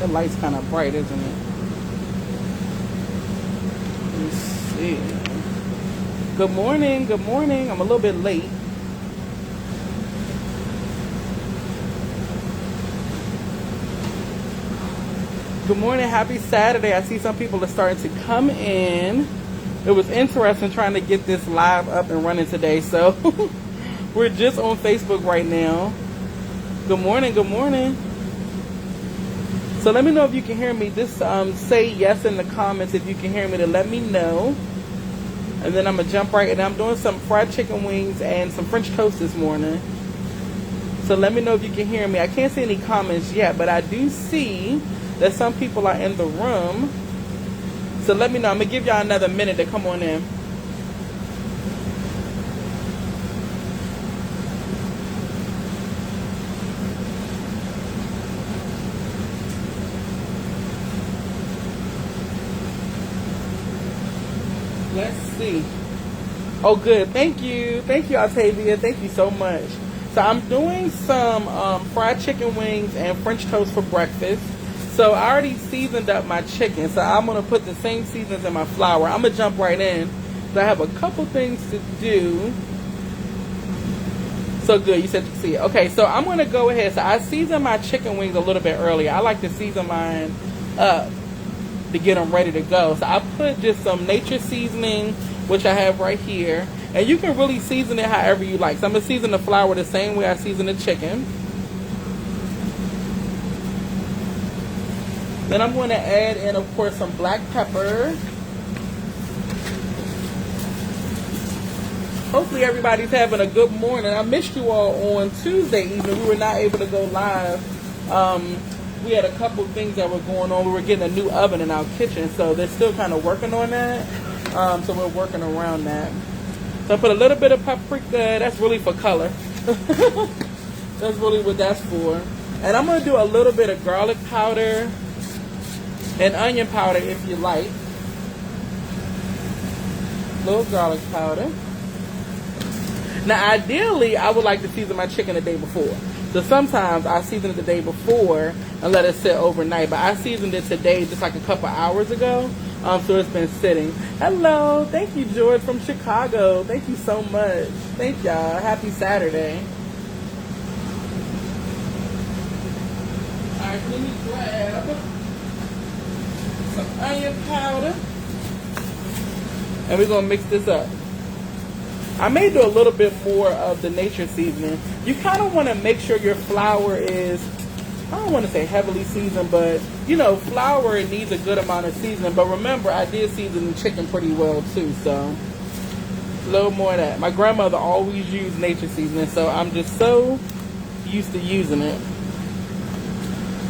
That light's kind of bright, isn't it? Let's see. Good morning, good morning. I'm a little bit late. Good morning, happy Saturday. I see some people are starting to come in. It was interesting trying to get this live up and running today, so we're just on Facebook right now. Good morning, good morning. So let me know if you can hear me. Just say yes in the comments if you can hear me to let me know. And then I'm going to jump right in. I'm doing some fried chicken wings and some French toast this morning. So let me know if you can hear me. I can't see any comments yet, but I do see that some people are in the room. So let me know. I'm going to give y'all another minute to come on in. Let's see. Oh, good. Thank you. Thank you, Octavia. Thank you so much. So I'm doing some fried chicken wings and French toast for breakfast. So I already seasoned up my chicken. So I'm going to put the same seasons in my flour. I'm going to jump right in. So I have a couple things to do. So good. You said you see it. Okay, so I'm going to go ahead. So I seasoned my chicken wings a little bit earlier. I like to season mine up to get them ready to go. So I put just some nature seasoning, which I have right here. And you can really season it however you like. So I'm going to season the flour the same way I season the chicken. Then I'm going to add in, of course, some black pepper. Hopefully everybody's having a good morning. I missed you all on Tuesday evening. We were not able to go live. We had a couple things that were going on. We were getting a new oven in our kitchen, so they're still kind of working on that. So we're working around that. So I put a little bit of paprika. That's really for color. That's really what that's for. And I'm going to do a little bit of garlic powder and onion powder if you like. A little garlic powder. Now, ideally, I would like to season my chicken the day before. So sometimes I season it the day before and let it sit overnight. But I seasoned it today just like a couple hours ago. So it's been sitting. Hello. Thank you, George from Chicago. Thank you so much. Thank y'all. Happy Saturday. All right, let me grab some onion powder. And we're going to mix this up. I may do a little bit more of the nature seasoning. You kind of want to make sure your flour is, I don't want to say heavily seasoned, but, you know, flour needs a good amount of seasoning. But remember, I did season the chicken pretty well, too, so a little more of that. My grandmother always used nature seasoning, so I'm just so used to using it.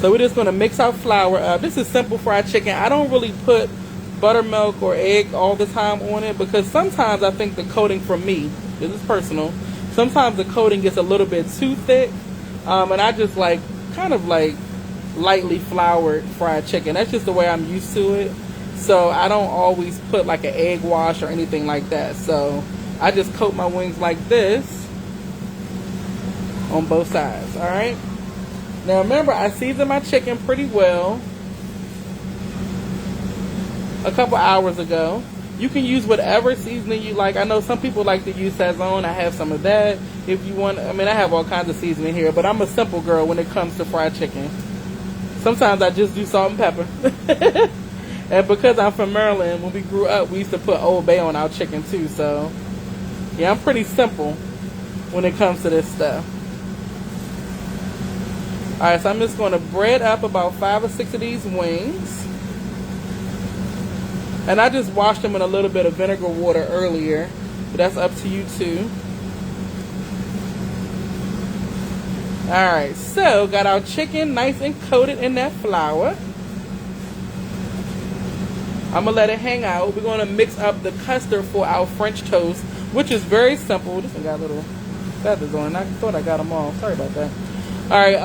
So we're just going to mix our flour up. This is simple fried chicken. I don't really put buttermilk or egg all the time on it because sometimes I think the coating, for me, this is personal, sometimes the coating gets a little bit too thick, and I just like kind of like lightly floured fried chicken. That's just the way I'm used to it, so I don't always put like an egg wash or anything like that. So I just coat my wings like this on both sides. All right, now remember, I seasoned my chicken pretty well a couple hours ago. You can use whatever seasoning you like. I know some people like to use Sazon. I have some of that. If you want, I mean, I have all kinds of seasoning here, but I'm a simple girl when it comes to fried chicken. Sometimes I just do salt and pepper. And because I'm from Maryland, when we grew up, we used to put Old Bay on our chicken too. So yeah, I'm pretty simple when it comes to this stuff. All right, so I'm just going to bread up about 5 or 6 of these wings. And I just washed them in a little bit of vinegar water earlier. But that's up to you too. Alright, so got our chicken nice and coated in that flour. I'm going to let it hang out. We're going to mix up the custard for our French toast, which is very simple. This one got little feathers on it. I thought I got them all. Sorry about that. Alright,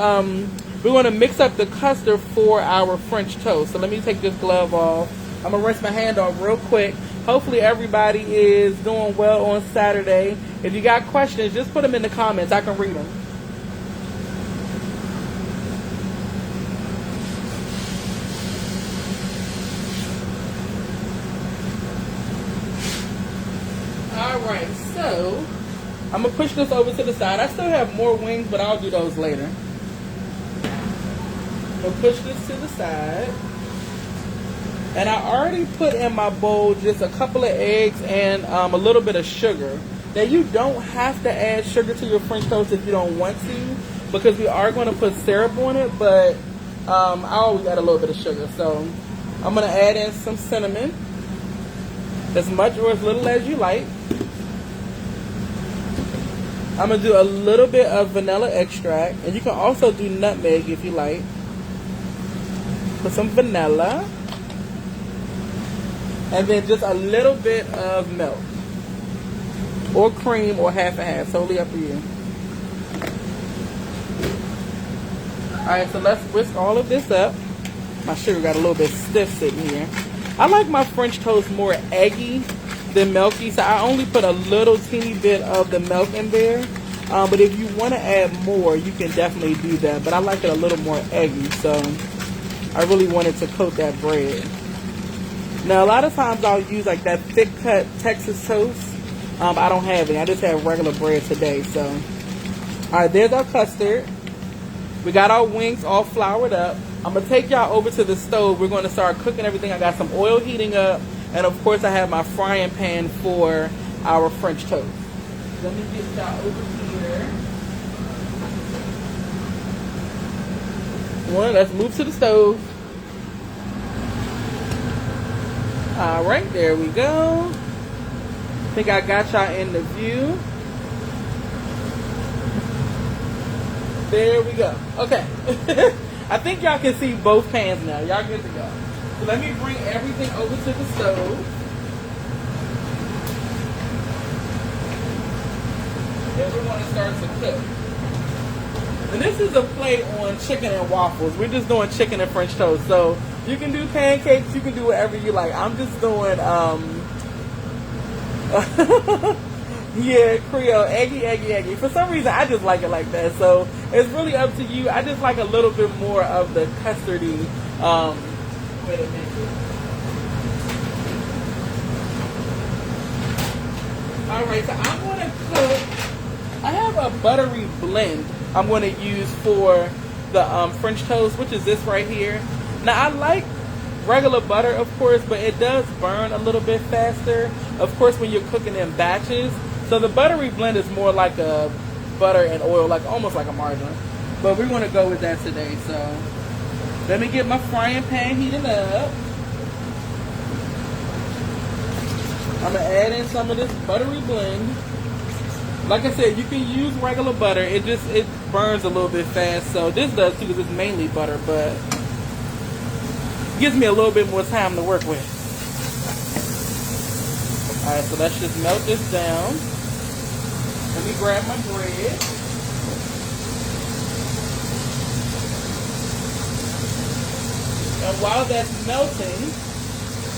we're going to mix up the custard for our French toast. So let me take this glove off. I'm going to rinse my hand off real quick. Hopefully everybody is doing well on Saturday. If you got questions, just put them in the comments. I can read them. stove. I'm gonna push this over to the side. I still have more wings, but I'll do those later. We'll push this to the side. And I already put in my bowl just a couple of eggs and a little bit of sugar. Now you don't have to add sugar to your French toast if you don't want to, because we are going to put syrup on it, but I always add a little bit of sugar. So I'm going to add in some cinnamon, as much or as little as you like. I'm going to do a little bit of vanilla extract, and you can also do nutmeg if you like. Put some vanilla. And then just a little bit of milk. Or cream, or half and half. Totally up to you. Alright, so let's whisk all of this up. My sugar got a little bit stiff sitting here. I like my French toast more eggy than milky, so I only put a little teeny bit of the milk in there. But if you want to add more, you can definitely do that. But I like it a little more eggy, so I really wanted to coat that bread. Now, a lot of times I'll use like that thick cut Texas toast. I don't have any. I just have regular bread today. So, all right, there's our custard. We got our wings all floured up. I'm going to take y'all over to the stove. We're going to start cooking everything. I got some oil heating up. And, of course, I have my frying pan for our French toast. Let me get y'all over here. Let's move to the stove. All right, there we go. I think I got y'all in the view. There we go. Okay. I think y'all can see both pans now. Y'all good to go. So let me bring everything over to the stove. Then we're going to start to cook. And this is a plate on chicken and waffles. We're just doing chicken and French toast. So you can do pancakes, you can do whatever you like. I'm just doing, yeah, Creole, eggy. For some reason, I just like it like that. So it's really up to you. I just like a little bit more of the custardy way to make it. All right, so I'm going to cook. I have a buttery blend I'm going to use for the French toast, which is this right here. Now, I like regular butter, of course, but it does burn a little bit faster, of course, when you're cooking in batches. So the buttery blend is more like a butter and oil, like almost like a margarine. But we're going to go with that today. So let me get my frying pan heated up. I'm going to add in some of this buttery blend. Like I said, you can use regular butter. It burns a little bit fast. So this does too, because it's mainly butter, but gives me a little bit more time to work with. Alright, so let's just melt this down. Let me grab my bread. And while that's melting,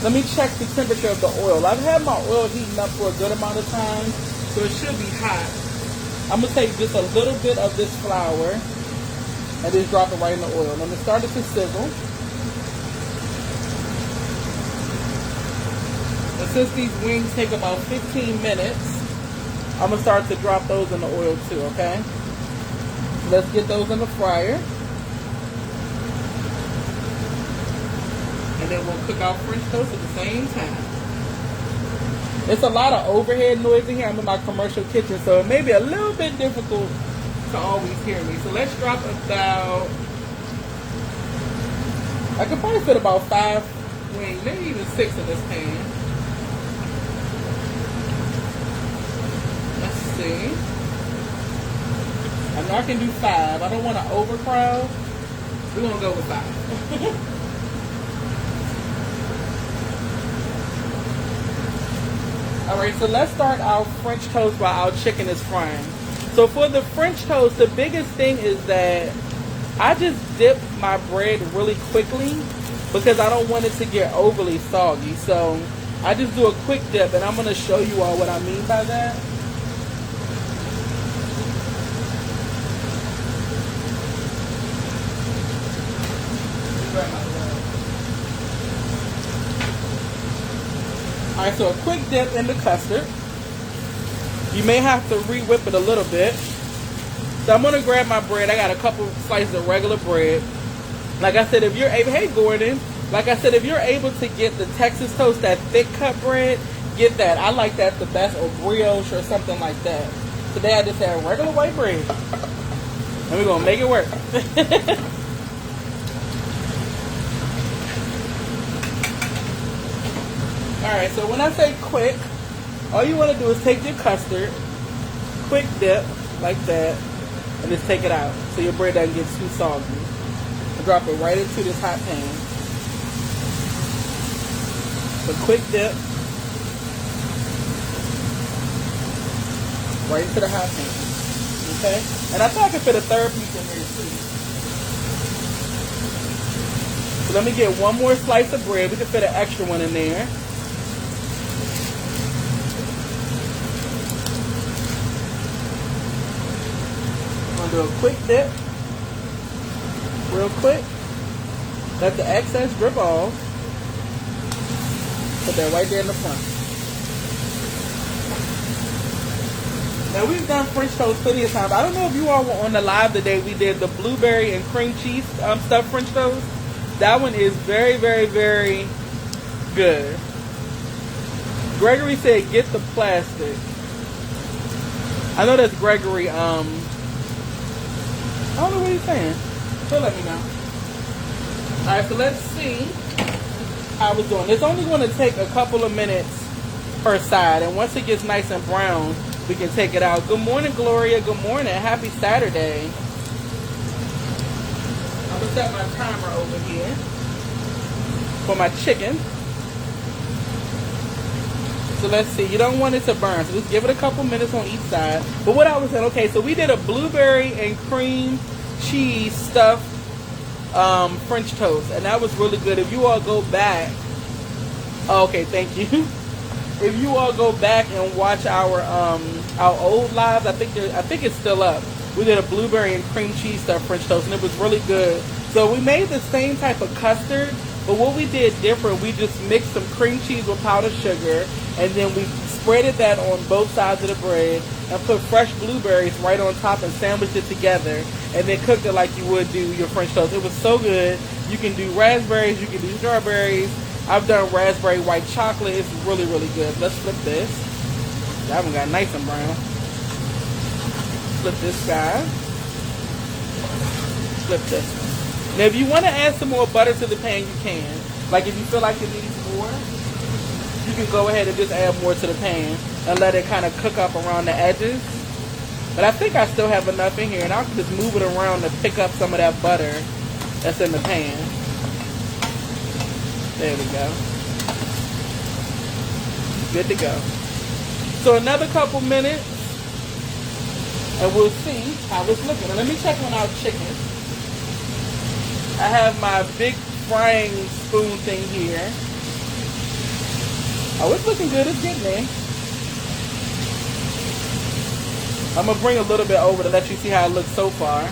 let me check the temperature of the oil. I've had my oil heating up for a good amount of time, so it should be hot. I'm going to take just a little bit of this flour and just drop it right in the oil. Let me start it to sizzle. And since these wings take about 15 minutes, I'm going to start to drop those in the oil too, okay? Let's get those in the fryer. And then we'll cook our French toast at the same time. It's a lot of overhead noise in here. I'm in my commercial kitchen, so it may be a little bit difficult to always hear me. So let's drop about, I could probably fit about 5 wings, maybe even 6 in this pan. Let's see. I know I can do 5. I don't want to overcrowd. We're going to go with 5. Alright, so let's start our French toast while our chicken is frying. So for the French toast, the biggest thing is that I just dip my bread really quickly because I don't want it to get overly soggy. So I just do a quick dip, and I'm going to show you all what I mean by that. Alright, so a quick dip in the custard. You may have to re-whip it a little bit. So I'm gonna grab my bread. I got a couple slices of regular bread. Like I said, if you're able, hey Gordon, like I said, if you're able to get the Texas Toast, that thick cut bread, get that. I like that the best, or brioche or something like that. Today I just had regular white bread. And we're gonna make it work. Alright, so when I say quick, all you wanna do is take your custard, quick dip, like that, and just take it out so your bread doesn't get too soggy. And drop it right into this hot pan. So quick dip, right into the hot pan. Okay? And I thought I could fit a third piece in here too. So let me get one more slice of bread. We can fit an extra one in there. I'm gonna do a quick dip. Real quick. Let the excess drip off. Put that right there in the front. Now we've done French toast plenty of times. I don't know if you all were on the live today. We did the blueberry and cream cheese stuffed French toast. That one is very, very, very good. Gregory said, get the plastic. I know that's Gregory. I don't know what he's saying. So let me know. Alright, so let's see how it's doing. It's only going to take a couple of minutes per side. And once it gets nice and brown, we can take it out. Good morning, Gloria. Good morning. Happy Saturday. I'm going to set my timer over here for my chicken. So let's see. You don't want it to burn. So just give it a couple minutes on each side. But what I was saying, okay, so we did a blueberry and cream cheese stuffed French toast. And that was really good. If you all go back. Oh, okay, thank you. If you all go back and watch our old lives, I think it's still up. We did a blueberry and cream cheese stuffed French toast, and it was really good. So we made the same type of custard, but what we did different, we just mixed some cream cheese with powdered sugar, and then we spreaded that on both sides of the bread and put fresh blueberries right on top and sandwiched it together, and then cooked it like you would do your French toast. It was so good. You can do raspberries, you can do strawberries. I've done raspberry white chocolate. It's really, really good. Let's flip this. That one got nice and brown. Flip this guy. Flip this one. Now, if you want to add some more butter to the pan, you can. Like, if you feel like it needs more, you can go ahead and just add more to the pan and let it kind of cook up around the edges. But I think I still have enough in here, and I'll just move it around to pick up some of that butter that's in the pan. There we go. Good to go. So another couple minutes, and we'll see how it's looking. And let me check on our chicken. I have my big frying spoon thing here. Oh, it's looking good. It's getting there. I'm going to bring a little bit over to let you see how it looks so far.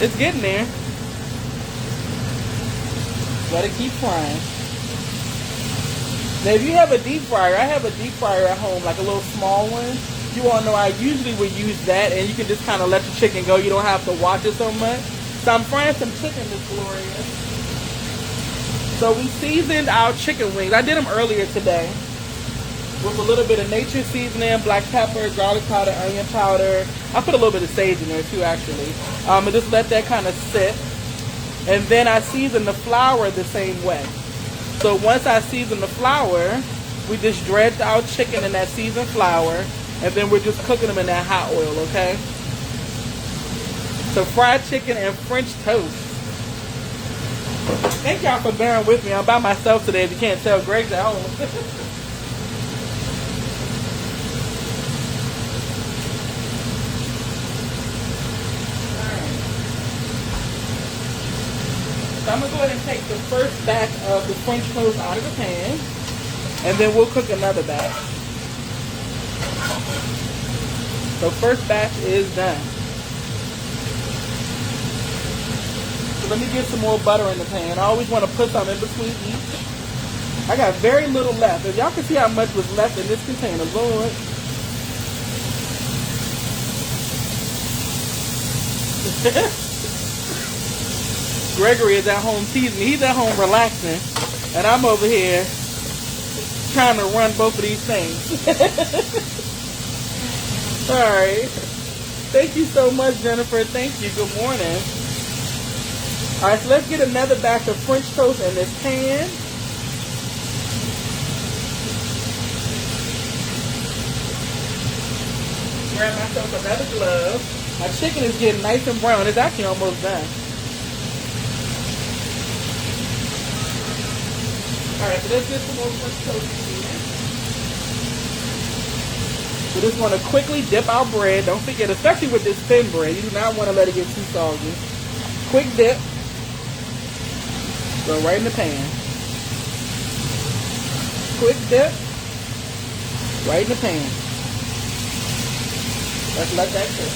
It's getting there. Let it keep frying. Now, if you have a deep fryer, I have a deep fryer at home, like a little small one. You all know I usually would use that, and you can just kind of let the chicken go. You don't have to watch it so much. So I'm frying some chicken, Miss Gloria. So we seasoned our chicken wings. I did them earlier today with a little bit of nature seasoning, black pepper, garlic powder, onion powder. I put a little bit of sage in there too, actually. And just let that kind of sit. And then I season the flour the same way. So once I season the flour, we just dredge our chicken in that seasoned flour, and then we're just cooking them in that hot oil, okay? So fried chicken and French toast. Thank y'all for bearing with me. I'm by myself today, if you can't tell. Greg's at home. So I'm going to go ahead and take the first batch of the French toast out of the pan, and then we'll cook another batch. So first batch is done. So let me get some more butter in the pan. I always want to put some in between each. I got very little left. If y'all can see how much was left in this container, Lord. Gregory is at home teasing me. He's at home relaxing. And I'm over here trying to run both of these things. Alright. Thank you so much, Jennifer. Thank you. Good morning. Alright, so let's get another batch of French toast in this pan. Grab myself another glove. My chicken is getting nice and brown. It's actually almost done. Alright, so let's get some more French toast here. We just want to quickly dip our bread. Don't forget, especially with this thin bread, you do not want to let it get too soggy. Quick dip. Go right in the pan. Quick dip. Right in the pan. Let's let that cook.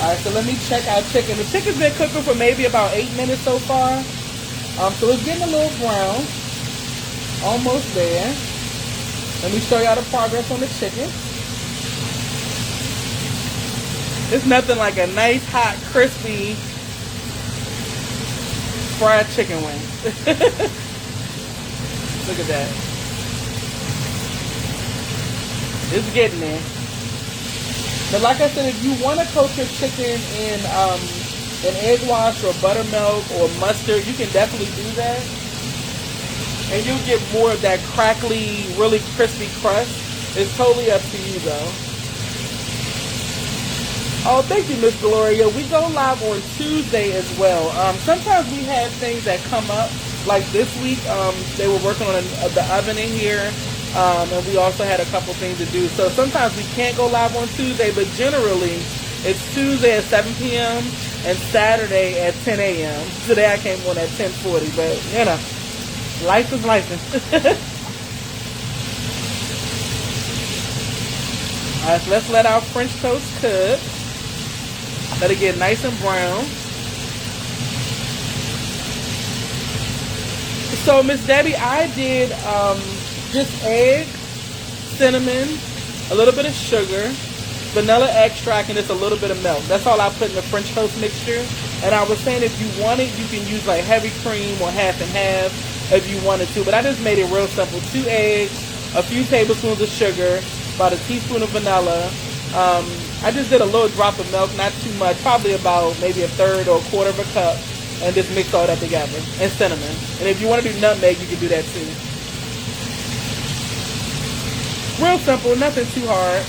Alright, so let me check our chicken. The chicken's been cooking for maybe about 8 minutes so far. So it's getting a little brown. Almost there. Let me show y'all the progress on the chicken. It's nothing like a nice, hot, crispy fried chicken wing. Look at that. It's getting there. But like I said, if you want to coat your chicken in egg wash or buttermilk or mustard, you can definitely do that. And you'll get more of that crackly, really crispy crust. It's totally up to you though. Oh, thank you, Miss Gloria. We go live on Tuesday as well. Sometimes we have things that come up. Like this week, they were working on the oven in here. And we also had a couple things to do. So sometimes we can't go live on Tuesday, but generally it's Tuesday at 7 p.m. and Saturday at 10 a.m. Today I came on at 10:40, but you know, life is life. Alright, so let's let our French toast cook. Let it get nice and brown. So Miss Debbie, I did just egg, cinnamon, a little bit of sugar, vanilla extract, and just a little bit of milk. That's all I put in the French toast mixture. And I was saying if you want it, you can use like heavy cream or half and half if you wanted to. But I just made it real simple. 2 eggs, a few tablespoons of sugar, about a teaspoon of vanilla. I just did a little drop of milk, not too much, probably about maybe a third or a quarter of a cup, and just mix all that together. And cinnamon. And if you want to do nutmeg, you can do that too. Real simple, nothing too hard.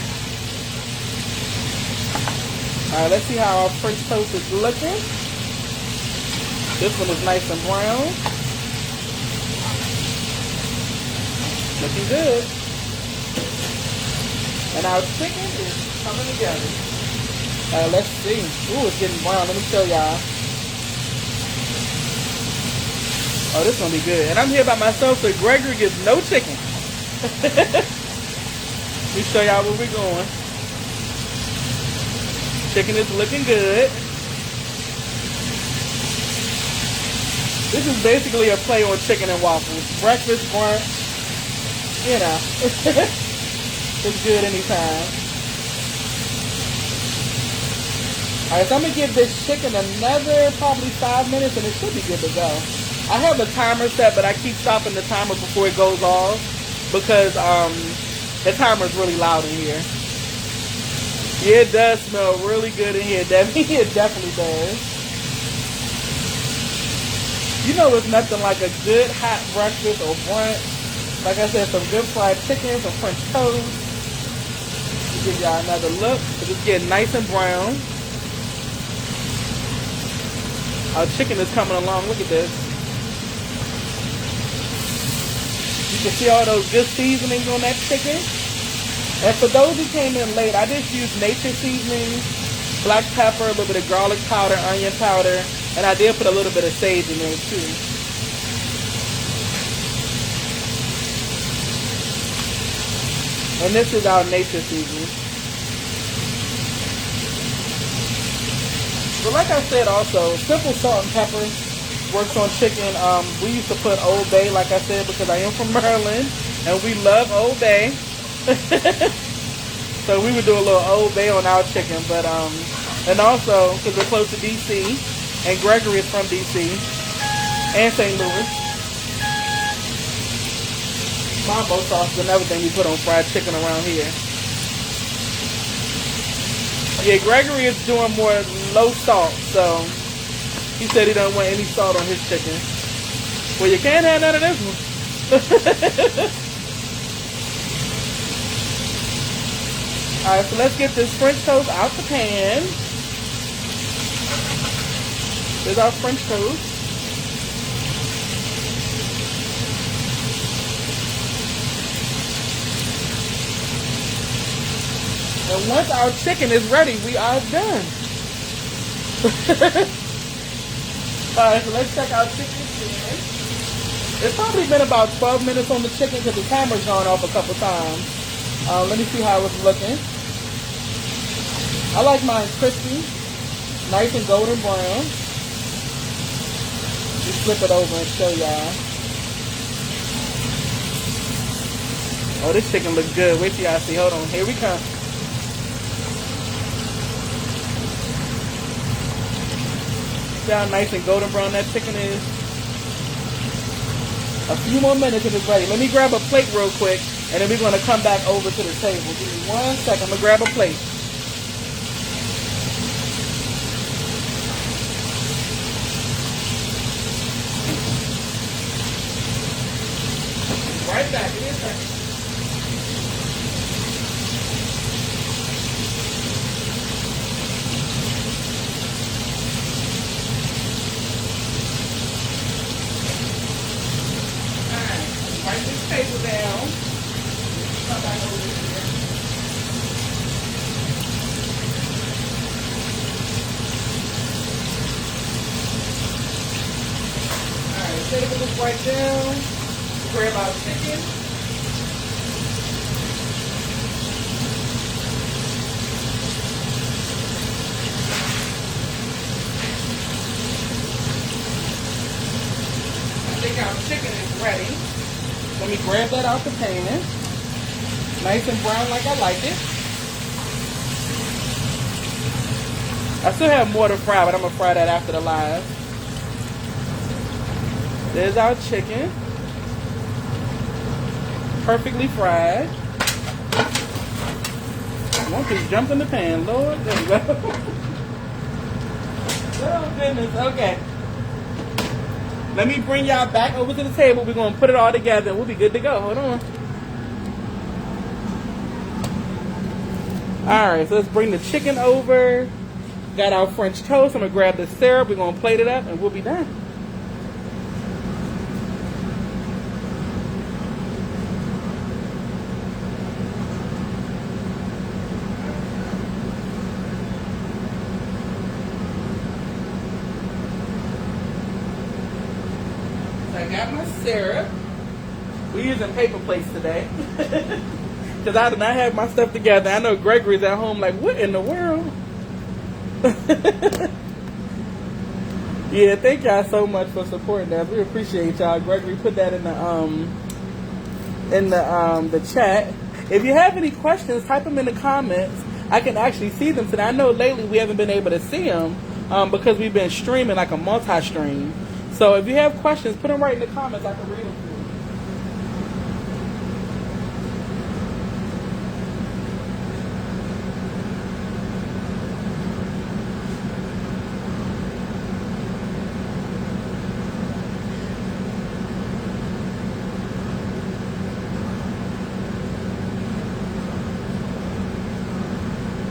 Alright, let's see how our French toast is looking. This one is nice and brown. Looking good. And our chicken is coming together. Alright, let's see. Ooh, it's getting brown. Let me show y'all. Oh, this is gonna be good. And I'm here by myself, so Gregory gets no chicken. Let me show y'all where we're going. Chicken is looking good. This is basically a play on chicken and waffles. Breakfast, brunch, you know. It's good anytime. Alright, so I'm going to give this chicken another probably 5 minutes and it should be good to go. I have a timer set, but I keep stopping the timer before it goes off because the timer is really loud in here. Yeah, it does smell really good in here, Debbie. It definitely does. You know it's nothing like a good hot breakfast or brunch. Like I said, some good fried chicken, some French toast. Give y'all another look. It's getting nice and brown. Our chicken is coming along. Look at this. You can see all those good seasonings on that chicken. And for those who came in late, I just used nature seasonings, black pepper, a little bit of garlic powder, onion powder, and I did put a little bit of sage in there too. And this is our nature seasoning. But like I said also, simple salt and pepper. works on chicken. We used to put Old Bay, like I said, because I am from Maryland and we love Old Bay. So we would do a little Old Bay on our chicken, but and also because we're close to DC, and Gregory is from DC and St. Louis. Mambo sauce is another thing we put on fried chicken around here. Yeah, Gregory is doing more low salt, so he said he don't want any salt on his chicken. Well, you can't have none of this one. Alright, so let's get this French toast out the pan. There's our French toast. And once our chicken is ready, we are done. Alright, so let's check our chicken again. It's probably been about 12 minutes on the chicken because the timer's gone off a couple times. Let me see how it's looking. I like mine crispy, nice and golden brown. Just flip it over and show y'all. Oh, this chicken looks good. Wait till y'all see. Hold on. Here we come. See how nice and golden brown that chicken is? A few more minutes and it's ready. Let me grab a plate real quick and then we're going to come back over to the table. Give me 1 second. I'm going to grab a plate. Right back. Give me a second. Wipe this table down. Come back over here. Alright, table is wiped down. Grab our chicken. I think our chicken is ready. Let me grab that out the pan. Nice and brown like I like it. I still have more to fry, but I'm going to fry that after the live. There's our chicken. Perfectly fried. One piece jumped in the pan. Lord, there we go. Oh, goodness. Okay. Let me bring y'all back over to the table. We're going to put it all together and we'll be good to go. Hold on. Alright, so let's bring the chicken over. Got our French toast. I'm going to grab the syrup. We're going to plate it up and we'll be done. I got my syrup. We're using paper plates today. Because I did not have my stuff together. I know Gregory's at home like, what in the world? Yeah, thank y'all so much for supporting us. We appreciate y'all. Gregory put that in the chat. If you have any questions, type them in the comments. I can actually see them today. I know lately we haven't been able to see them because we've been streaming like a multi-stream. So if you have questions, put them right in the comments. I can read them for you.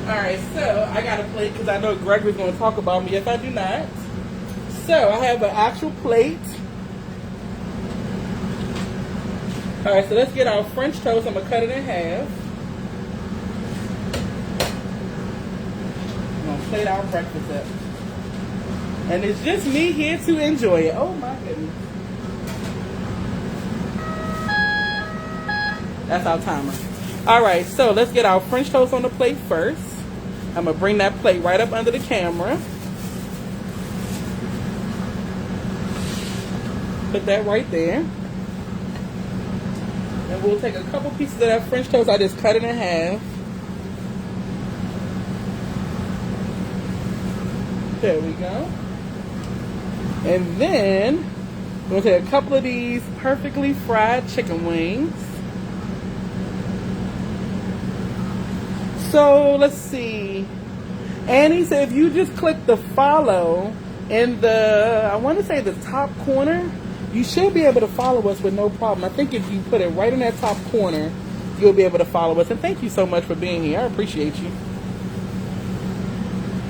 Alright, so I got a plate because I know Gregory's going to talk about me if I do not. So I have an actual plate. Alright, so let's get our French toast. I'm going to cut it in half. I'm going to plate our breakfast up. And it's just me here to enjoy it. Oh my goodness. That's our timer. Alright, so let's get our French toast on the plate first. I'm going to bring that plate right up under the camera. Put that right there. And we'll take a couple pieces of that French toast. I just cut it in half. There we go. And then we'll take a couple of these perfectly fried chicken wings. So let's see. Annie said if you just click the follow in the, I want to say the top corner, you should be able to follow us with no problem. I think if you put it right in that top corner, you'll be able to follow us. And thank you so much for being here. I appreciate you.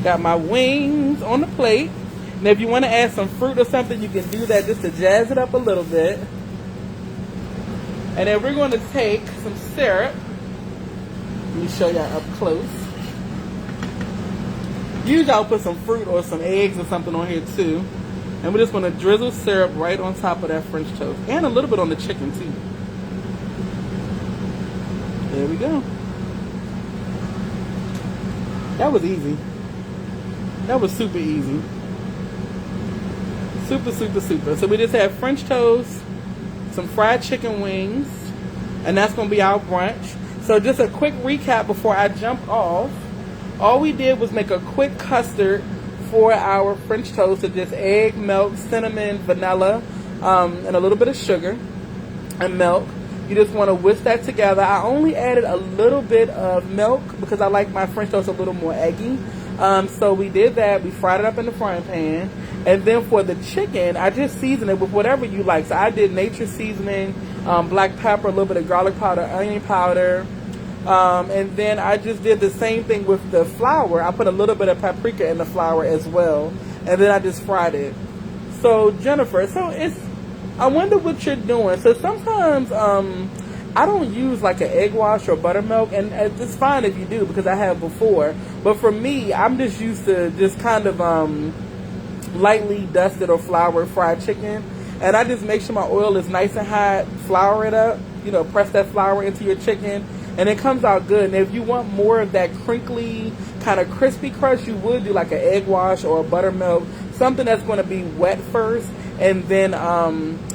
Got my wings on the plate. And if you want to add some fruit or something, you can do that just to jazz it up a little bit. And then we're going to take some syrup. Let me show y'all up close. Usually I'll put some fruit or some eggs or something on here too. And we're just going to drizzle syrup right on top of that French toast. And a little bit on the chicken too. There we go. That was easy. That was super easy. Super, super, super. So we just had French toast, some fried chicken wings, and that's going to be our brunch. So just a quick recap before I jump off. All we did was make a quick custard for our French toast with just egg, milk, cinnamon, vanilla, and a little bit of sugar and milk. You just want to whisk that together. I only added a little bit of milk because I like my French toast a little more eggy. So we did that. We fried it up in the frying pan. And then for the chicken, I just seasoned it with whatever you like. So I did nature seasoning, black pepper, a little bit of garlic powder, onion powder. And then I just did the same thing with the flour. I put a little bit of paprika in the flour as well. And then I just fried it. So Jennifer, I wonder what you're doing. So sometimes I don't use like an egg wash or buttermilk, and it's fine if you do because I have before. But for me, I'm just used to just kind of lightly dusted or floured fried chicken. And I just make sure my oil is nice and hot, flour it up, press that flour into your chicken, and it comes out good. And if you want more of that crinkly, kind of crispy crust, you would do like an egg wash or a buttermilk, something that's going to be wet first, and then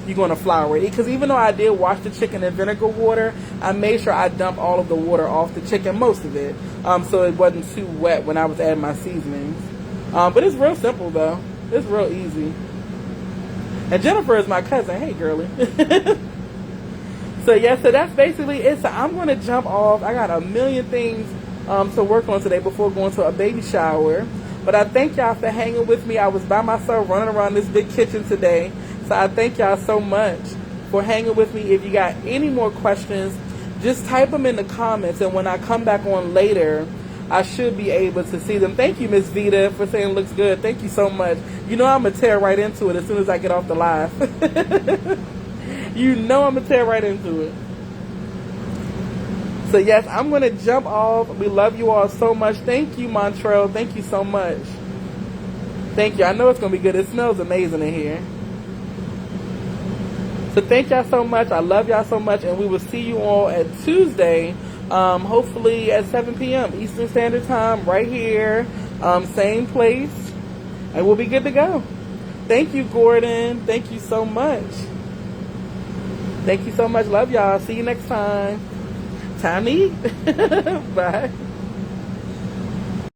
you're going to flour it. Because even though I did wash the chicken in vinegar water, I made sure I dumped all of the water off the chicken, most of it, so it wasn't too wet when I was adding my seasonings. But it's real simple, though. It's real easy. And Jennifer is my cousin. Hey, girlie. So that's basically it. So I'm going to jump off. I got a million things to work on today before going to a baby shower. But I thank y'all for hanging with me. I was by myself running around this big kitchen today. So I thank y'all so much for hanging with me. If you got any more questions, just type them in the comments. And when I come back on later, I should be able to see them. Thank you, Miss Vita, for saying it looks good. Thank you so much. I'm going to tear right into it as soon as I get off the live. I'm going to tear right into it. So, yes, I'm going to jump off. We love you all so much. Thank you, Montrell. Thank you so much. Thank you. I know it's going to be good. It smells amazing in here. So, thank y'all so much. I love y'all so much. And we will see you all at Tuesday, hopefully at 7 p.m. Eastern Standard Time, right here. Same place. And we'll be good to go. Thank you, Gordon. Thank you so much. Thank you so much. Love y'all. See you next time. Time to eat. Bye.